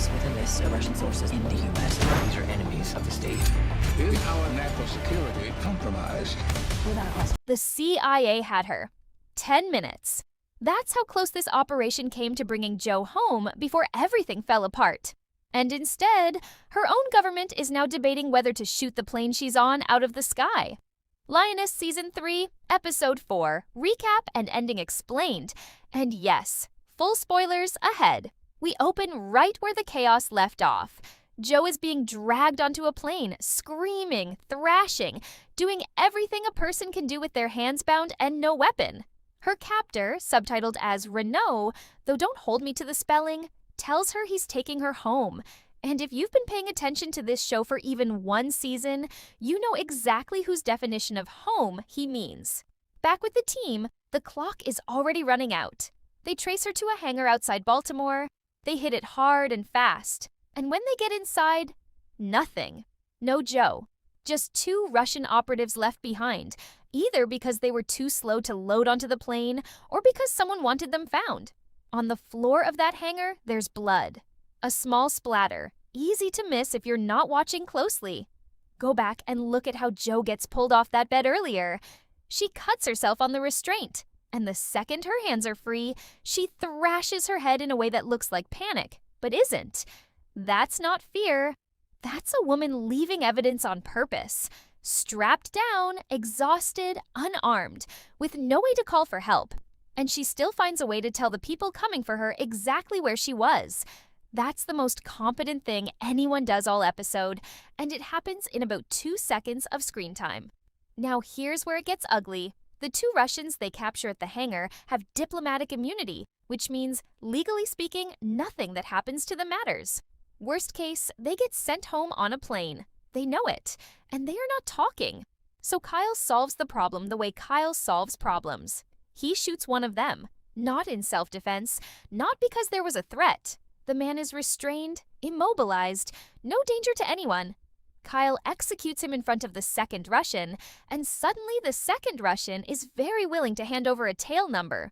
sources within this, Russian sources in the U.S. These are enemies of the state. Is our national security compromised? Without question. The CIA had her. 10 minutes. That's how close this operation came to bringing Jo home before everything fell apart. And instead, her own government is now debating whether to shoot the plane she's on out of the sky. Lioness Season 3, Episode 4, recap and ending explained. And yes, full spoilers ahead. We open right where the chaos left off. Jo is being dragged onto a plane, screaming, thrashing, doing everything a person can do with their hands bound and no weapon. Her captor, subtitled as Renault, though don't hold me to the spelling, tells her he's taking her home. And if you've been paying attention to this show for even one season, you know exactly whose definition of home he means. Back with the team, the clock is already running out. They trace her to a hangar outside Baltimore. They hit it hard and fast. And when they get inside, nothing. No Jo. Just 2 Russian operatives left behind, either because they were too slow to load onto the plane or because someone wanted them found. On the floor of that hangar, there's blood. A small splatter, easy to miss if you're not watching closely. Go back and look at how Jo gets pulled off that bed earlier. She cuts herself on the restraint, and the second her hands are free, she thrashes her head in a way that looks like panic, but isn't. That's not fear. That's a woman leaving evidence on purpose. Strapped down, exhausted, unarmed, with no way to call for help. And she still finds a way to tell the people coming for her exactly where she was. That's the most competent thing anyone does all episode, and it happens in about 2 seconds of screen time. Now here's where it gets ugly. The 2 Russians they capture at the hangar have diplomatic immunity, which means, legally speaking, nothing that happens to them matters. Worst case, they get sent home on a plane. They know it, and they are not talking. So Kyle solves the problem the way Kyle solves problems. He shoots one of them, not in self-defense, not because there was a threat. The man is restrained, immobilized, no danger to anyone. Kyle executes him in front of the second Russian, and suddenly the second Russian is very willing to hand over a tail number.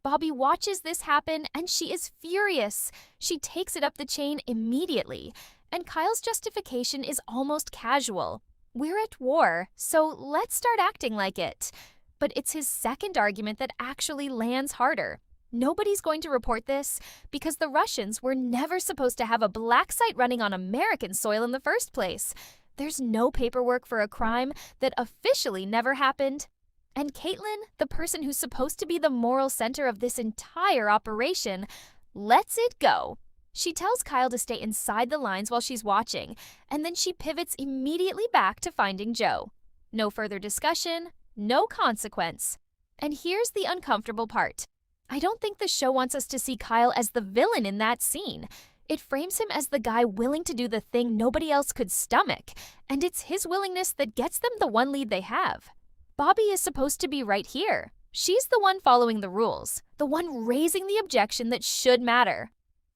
Bobby watches this happen, and she is furious. She takes it up the chain immediately, and Kyle's justification is almost casual. We're at war, so let's start acting like it. But it's his second argument that actually lands harder. Nobody's going to report this because the Russians were never supposed to have a black site running on American soil in the first place. There's no paperwork for a crime that officially never happened. And Caitlin, the person who's supposed to be the moral center of this entire operation, lets it go. She tells Kyle to stay inside the lines while she's watching, and then she pivots immediately back to finding Jo. No further discussion, no consequence. And here's the uncomfortable part. I don't think the show wants us to see Kyle as the villain in that scene. It frames him as the guy willing to do the thing nobody else could stomach, and it's his willingness that gets them the one lead they have. Bobby is supposed to be right here. She's the one following the rules, the one raising the objection that should matter.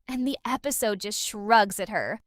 And the episode just shrugs at her.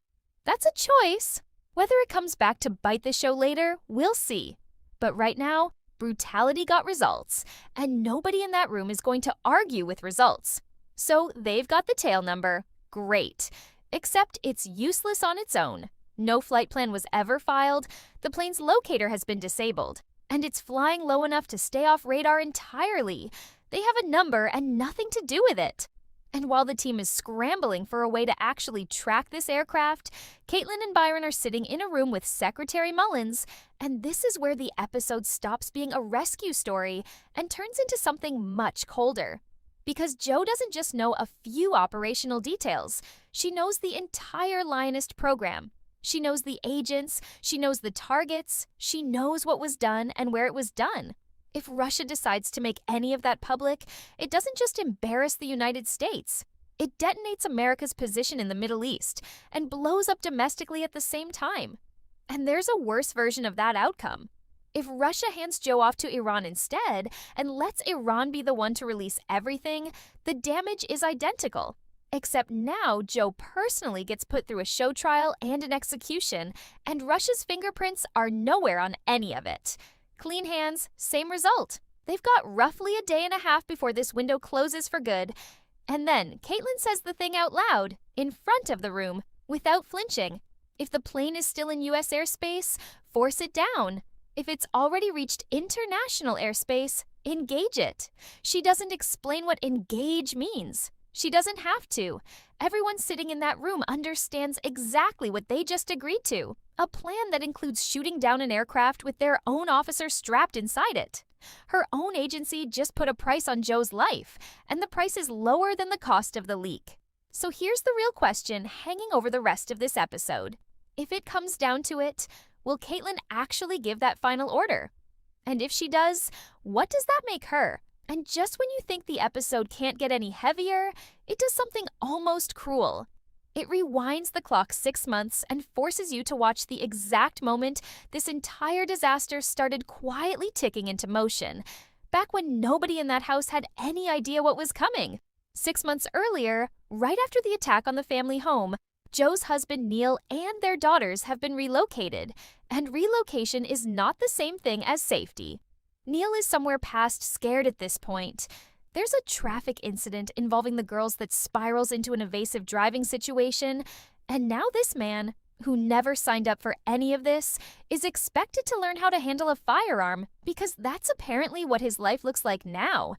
That's a choice. Whether it comes back to bite the show later, we'll see. But right now, Brutality got results, and nobody in that room is going to argue with results. So they've got the tail number. Great. Except it's useless on its own. No flight plan was ever filed, the plane's locator has been disabled, and it's flying low enough to stay off radar entirely. They have a number and nothing to do with it. And while the team is scrambling for a way to actually track this aircraft, Caitlin and Byron are sitting in a room with Secretary Mullins, and this is where the episode stops being a rescue story and turns into something much colder. Because Jo doesn't just know a few operational details, she knows the entire Lioness program. She knows the agents, she knows the targets, she knows what was done and where it was done. If Russia decides to make any of that public, it doesn't just embarrass the United States. It detonates America's position in the Middle East and blows up domestically at the same time. And there's a worse version of that outcome. If Russia hands Jo off to Iran instead and lets Iran be the one to release everything, the damage is identical. Except now Jo personally gets put through a show trial and an execution, and Russia's fingerprints are nowhere on any of it. Clean hands, same result. They've got roughly a day and a half before this window closes for good, And then Caitlin says the thing out loud, in front of the room, without flinching. If the plane is still in U.S. airspace, force it down. If it's already reached international airspace, engage it. She doesn't explain what engage means. She doesn't have to. Everyone sitting in that room understands exactly what they just agreed to. A plan that includes shooting down an aircraft with their own officer strapped inside it. Her own agency just put a price on Joe's life, and the price is lower than the cost of the leak. So here's the real question hanging over the rest of this episode. If it comes down to it, will Caitlin actually give that final order? And if she does, what does that make her? And just when you think the episode can't get any heavier, it does something almost cruel. It rewinds the clock 6 months and forces you to watch the exact moment this entire disaster started quietly ticking into motion, back when nobody in that house had any idea what was coming. 6 months earlier, right after the attack on the family home, Joe's husband Neil and their daughters have been relocated, and relocation is not the same thing as safety. Neil is somewhere past scared at this point. There's a traffic incident involving the girls that spirals into an evasive driving situation, and now this man, who never signed up for any of this, is expected to learn how to handle a firearm because that's apparently what his life looks like now.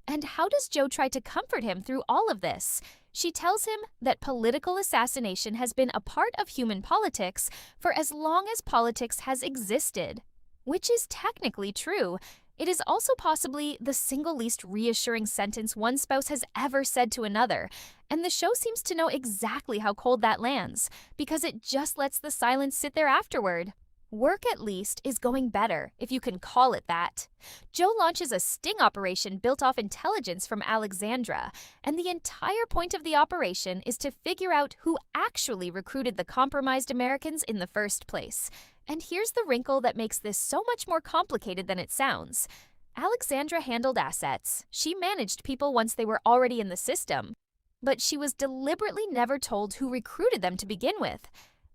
And how does Joe try to comfort him through all of this? She tells him that political assassination has been a part of human politics for as long as politics has existed. Which is technically true. It is also possibly the single least reassuring sentence one spouse has ever said to another, and the show seems to know exactly how cold that lands, because it just lets the silence sit there afterward. Work, at least, is going better, if you can call it that. Joe launches a sting operation built off intelligence from Alexandra, and the entire point of the operation is to figure out who actually recruited the compromised Americans in the first place. And here's the wrinkle that makes this so much more complicated than it sounds. Alexandra handled assets. She managed people once they were already in the system. But she was deliberately never told who recruited them to begin with.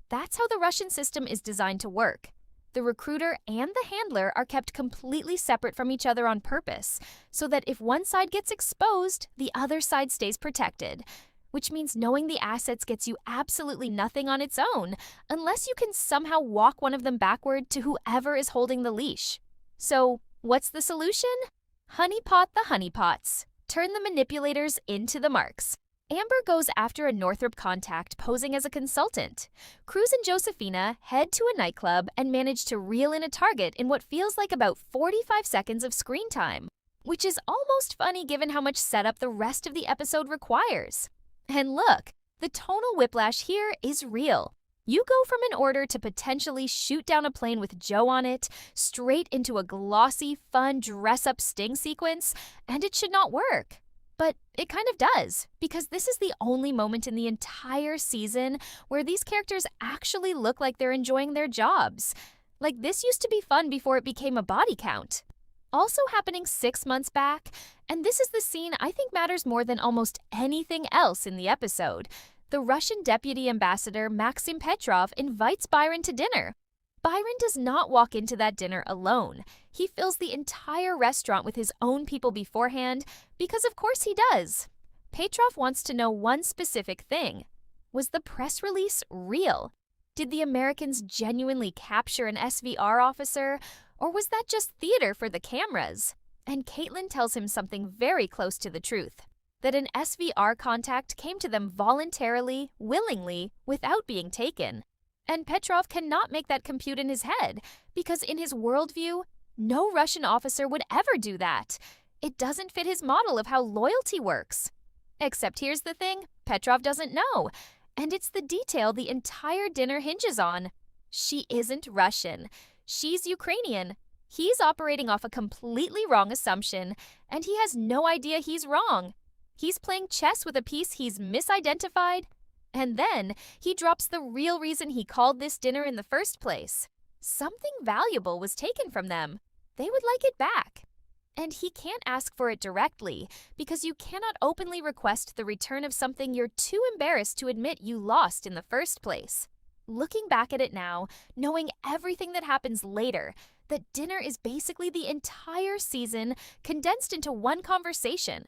That's how the Russian system is designed to work. The recruiter and the handler are kept completely separate from each other on purpose, so that if one side gets exposed, the other side stays protected. Which means knowing the assets gets you absolutely nothing on its own, unless you can somehow walk one of them backward to whoever is holding the leash. So, what's the solution? Honeypot the honeypots. Turn the manipulators into the marks. Amber goes after a Northrop contact posing as a consultant. Cruz and Josephina head to a nightclub and manage to reel in a target in what feels like about 45 seconds of screen time, which is almost funny given how much setup the rest of the episode requires. And look, the tonal whiplash here is real. You go from an order to potentially shoot down a plane with Joe on it, straight into a glossy, fun dress-up sting sequence, and it should not work. But it kind of does, because this is the only moment in the entire season where these characters actually look like they're enjoying their jobs. Like, this used to be fun before it became a body count. Also happening 6 months back, and this is the scene I think matters more than almost anything else in the episode. The Russian deputy ambassador Maxim Petrov invites Byron to dinner. Byron does not walk into that dinner alone. He fills the entire restaurant with his own people beforehand, because of course he does. Petrov wants to know one specific thing. Was the press release real? Did the Americans genuinely capture an SVR officer, or was that just theater for the cameras? And Caitlin tells him something very close to the truth, that an SVR contact came to them voluntarily, willingly, without being taken. And Petrov cannot make that compute in his head, because in his worldview, no Russian officer would ever do that. It doesn't fit his model of how loyalty works. Except here's the thing, Petrov doesn't know, and it's the detail the entire dinner hinges on. She isn't Russian. She's Ukrainian. He's operating off a completely wrong assumption, and he has no idea he's wrong. He's playing chess with a piece he's misidentified, and then he drops the real reason he called this dinner in the first place. Something valuable was taken from them. They would like it back. And he can't ask for it directly, because you cannot openly request the return of something you're too embarrassed to admit you lost in the first place. Looking back at it now, knowing everything that happens later, that dinner is basically the entire season condensed into one conversation.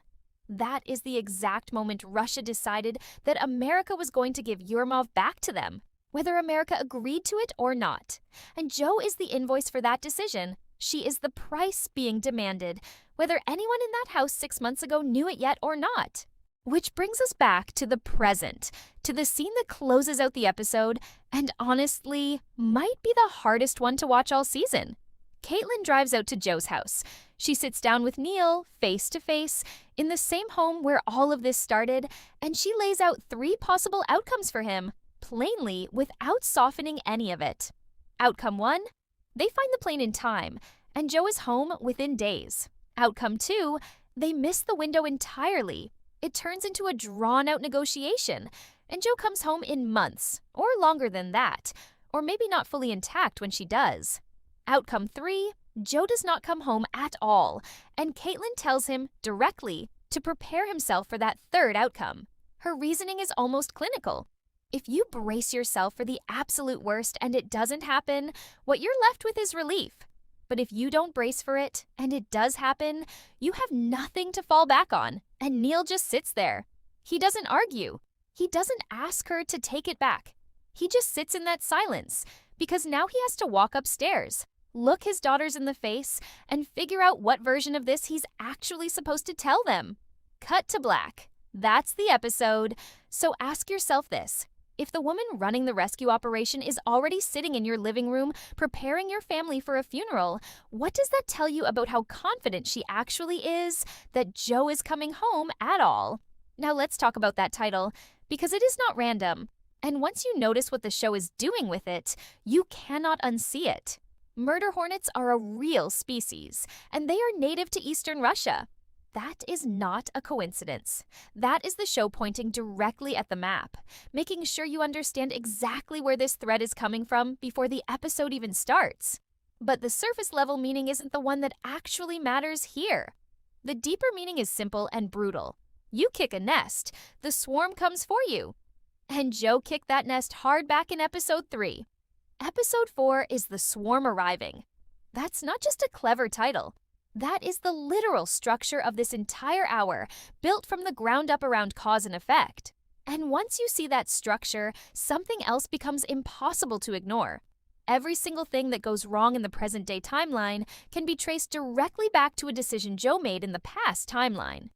That is the exact moment Russia decided that America was going to give Yurimov back to them, whether America agreed to it or not. And Joe is the invoice for that decision. She is the price being demanded, whether anyone in that house 6 months ago knew it yet or not. Which brings us back to the present, to the scene that closes out the episode, and honestly, might be the hardest one to watch all season. Caitlin drives out to Joe's house. She sits down with Neil, face to face, in the same home where all of this started, and she lays out 3 possible outcomes for him, plainly without softening any of it. Outcome 1, they find the plane in time, and Joe is home within days. Outcome 2, they miss the window entirely. It turns into a drawn-out negotiation, and Joe comes home in months, or longer than that, or maybe not fully intact when she does. Outcome 3, Joe does not come home at all, and Caitlin tells him directly to prepare himself for that 3rd outcome. Her reasoning is almost clinical. If you brace yourself for the absolute worst and it doesn't happen, what you're left with is relief. But if you don't brace for it, and it does happen, you have nothing to fall back on, and Neil just sits there. He doesn't argue. He doesn't ask her to take it back. He just sits in that silence, because now he has to walk upstairs, look his daughters in the face, and figure out what version of this he's actually supposed to tell them. Cut to black. That's the episode. So ask yourself this. If the woman running the rescue operation is already sitting in your living room preparing your family for a funeral, what does that tell you about how confident she actually is that Joe is coming home at all? Now let's talk about that title, because it is not random. And once you notice what the show is doing with it, you cannot unsee it. Murder hornets are a real species, and they are native to Eastern Russia. That is not a coincidence. That is the show pointing directly at the map, making sure you understand exactly where this thread is coming from before the episode even starts. But the surface level meaning isn't the one that actually matters here. The deeper meaning is simple and brutal. You kick a nest, the swarm comes for you. And Joe kicked that nest hard back in episode 3. Episode 4 is The Swarm Arriving. That's not just a clever title. That is the literal structure of this entire hour, built from the ground up around cause and effect. And once you see that structure, something else becomes impossible to ignore. Every single thing that goes wrong in the present-day timeline can be traced directly back to a decision Joe made in the past timeline.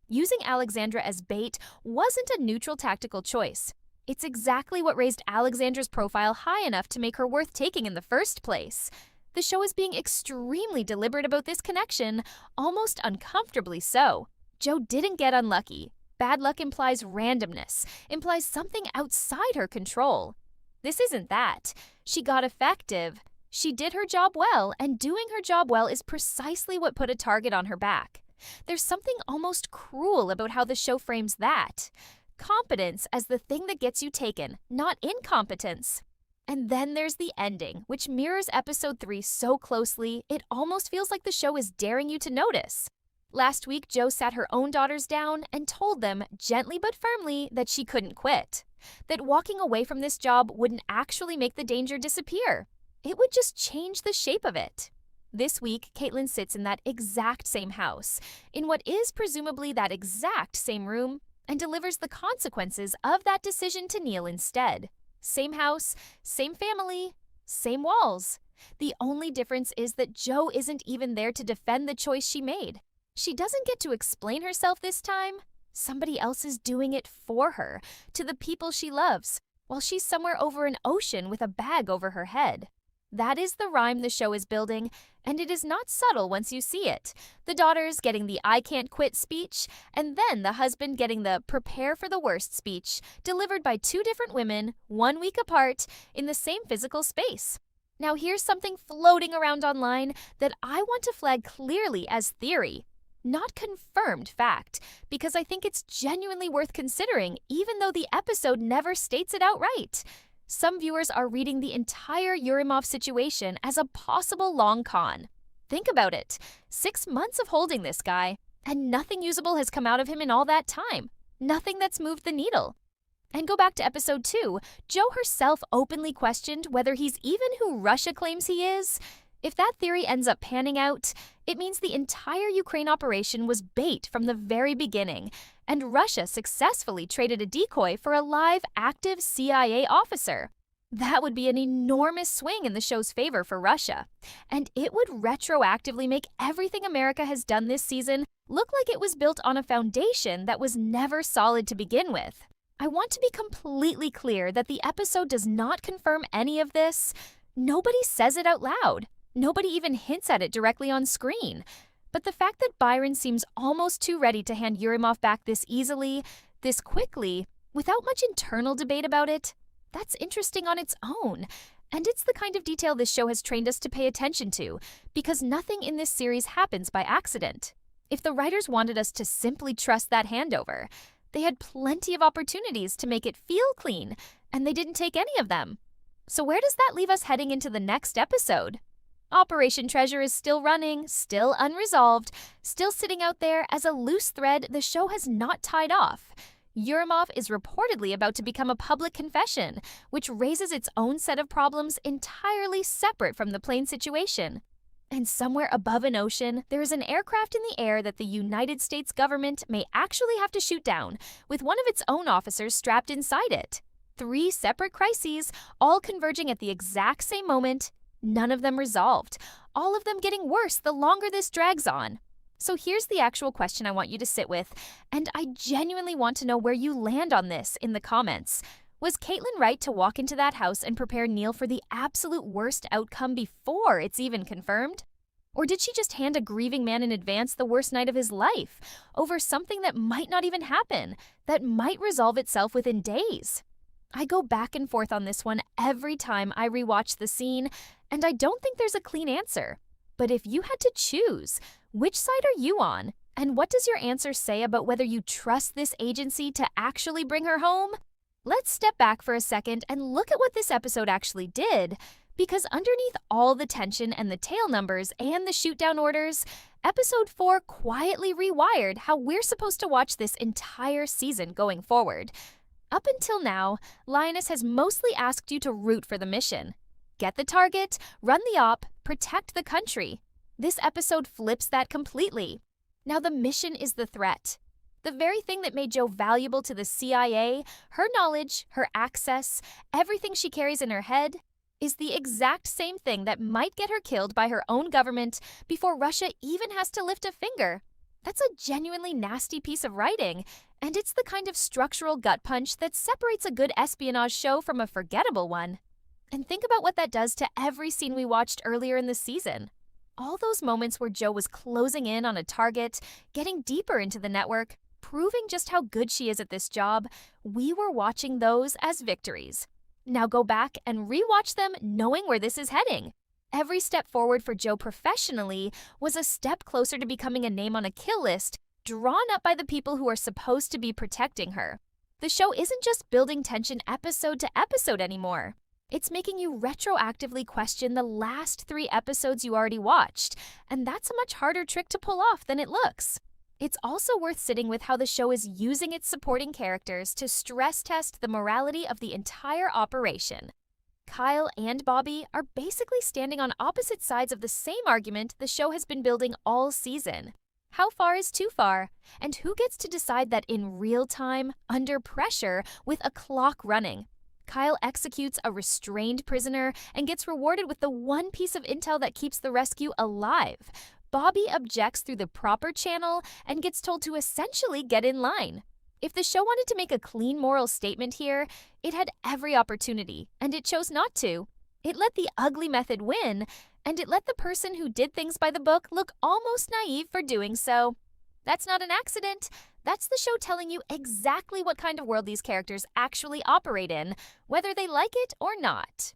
Using Alexandra as bait wasn't a neutral tactical choice. It's exactly what raised Alexandra's profile high enough to make her worth taking in the first place. The show is being extremely deliberate about this connection, almost uncomfortably so. Joe didn't get unlucky. Bad luck implies randomness, implies something outside her control. This isn't that. She got effective. She did her job well, and doing her job well is precisely what put a target on her back. There's something almost cruel about how the show frames that. Competence as the thing that gets you taken, not incompetence. And then there's the ending, which mirrors episode 3 so closely, it almost feels like the show is daring you to notice. Last week, Joe sat her own daughters down and told them, gently but firmly, that she couldn't quit. That walking away from this job wouldn't actually make the danger disappear. It would just change the shape of it. This week, Caitlin sits in that exact same house, in what is presumably that exact same room, and delivers the consequences of that decision to Neil instead. Same house, same family, same walls. The only difference is that Joe isn't even there to defend the choice she made. She doesn't get to explain herself this time. Somebody else is doing it for her, to the people she loves, while she's somewhere over an ocean with a bag over her head. That is the rhyme the show is building, and it is not subtle once you see it. The daughters getting the I can't quit speech, and then the husband getting the prepare for the worst speech, delivered by 2 different women, 1 week apart, in the same physical space. Now here's something floating around online that I want to flag clearly as theory, not confirmed fact, because I think it's genuinely worth considering, even though the episode never states it outright. Some viewers are reading the entire Yurimov situation as a possible long con. Think about it. 6 months of holding this guy, and nothing usable has come out of him in all that time. Nothing that's moved the needle. And go back to episode 2. Joe herself openly questioned whether he's even who Russia claims he is. If that theory ends up panning out, it means the entire Ukraine operation was bait from the very beginning, and Russia successfully traded a decoy for a live, active CIA officer. That would be an enormous swing in the show's favor for Russia, and it would retroactively make everything America has done this season look like it was built on a foundation that was never solid to begin with. I want to be completely clear that the episode does not confirm any of this. Nobody says it out loud. Nobody even hints at it directly on screen. But the fact that Byron seems almost too ready to hand Yurimov back this easily, this quickly, without much internal debate about it, that's interesting on its own. And it's the kind of detail this show has trained us to pay attention to, because nothing in this series happens by accident. If the writers wanted us to simply trust that handover, they had plenty of opportunities to make it feel clean, and they didn't take any of them. So where does that leave us heading into the next episode? Operation Treasure is still running, still unresolved, still sitting out there as a loose thread the show has not tied off. Yurimov is reportedly about to become a public confession, which raises its own set of problems entirely separate from the plane situation. And somewhere above an ocean, there is an aircraft in the air that the United States government may actually have to shoot down, with one of its own officers strapped inside it. 3 separate crises, all converging at the exact same moment, none of them resolved, all of them getting worse the longer this drags on. So here's the actual question I want you to sit with, and I genuinely want to know where you land on this in the comments. Was Caitlin right to walk into that house and prepare Neil for the absolute worst outcome before it's even confirmed? Or did she just hand a grieving man in advance the worst night of his life over something that might not even happen, that might resolve itself within days? I go back and forth on this one every time I rewatch the scene, and I don't think there's a clean answer. But if you had to choose, which side are you on? And what does your answer say about whether you trust this agency to actually bring her home? Let's step back for a second and look at what this episode actually did, because underneath all the tension and the tail numbers and the shoot-down orders, Episode 4 quietly rewired how we're supposed to watch this entire season going forward. Up until now, Lioness has mostly asked you to root for the mission. Get the target, run the op, protect the country. This episode flips that completely. Now the mission is the threat. The very thing that made Jo valuable to the CIA, her knowledge, her access, everything she carries in her head, is the exact same thing that might get her killed by her own government before Russia even has to lift a finger. That's a genuinely nasty piece of writing, and it's the kind of structural gut punch that separates a good espionage show from a forgettable one. And think about what that does to every scene we watched earlier in the season. All those moments where Jo was closing in on a target, getting deeper into the network, proving just how good she is at this job, we were watching those as victories. Now go back and rewatch them knowing where this is heading. Every step forward for Jo professionally was a step closer to becoming a name on a kill list drawn up by the people who are supposed to be protecting her. The show isn't just building tension episode to episode anymore. It's making you retroactively question the last 3 episodes you already watched, and that's a much harder trick to pull off than it looks. It's also worth sitting with how the show is using its supporting characters to stress test the morality of the entire operation. Kyle and Bobby are basically standing on opposite sides of the same argument the show has been building all season. How far is too far? And who gets to decide that in real time, under pressure, with a clock running? Kyle executes a restrained prisoner and gets rewarded with the one piece of intel that keeps the rescue alive. Bobby objects through the proper channel and gets told to essentially get in line. If the show wanted to make a clean moral statement here, it had every opportunity, and it chose not to. It let the ugly method win, and it let the person who did things by the book look almost naive for doing so. That's not an accident. That's the show telling you exactly what kind of world these characters actually operate in, whether they like it or not.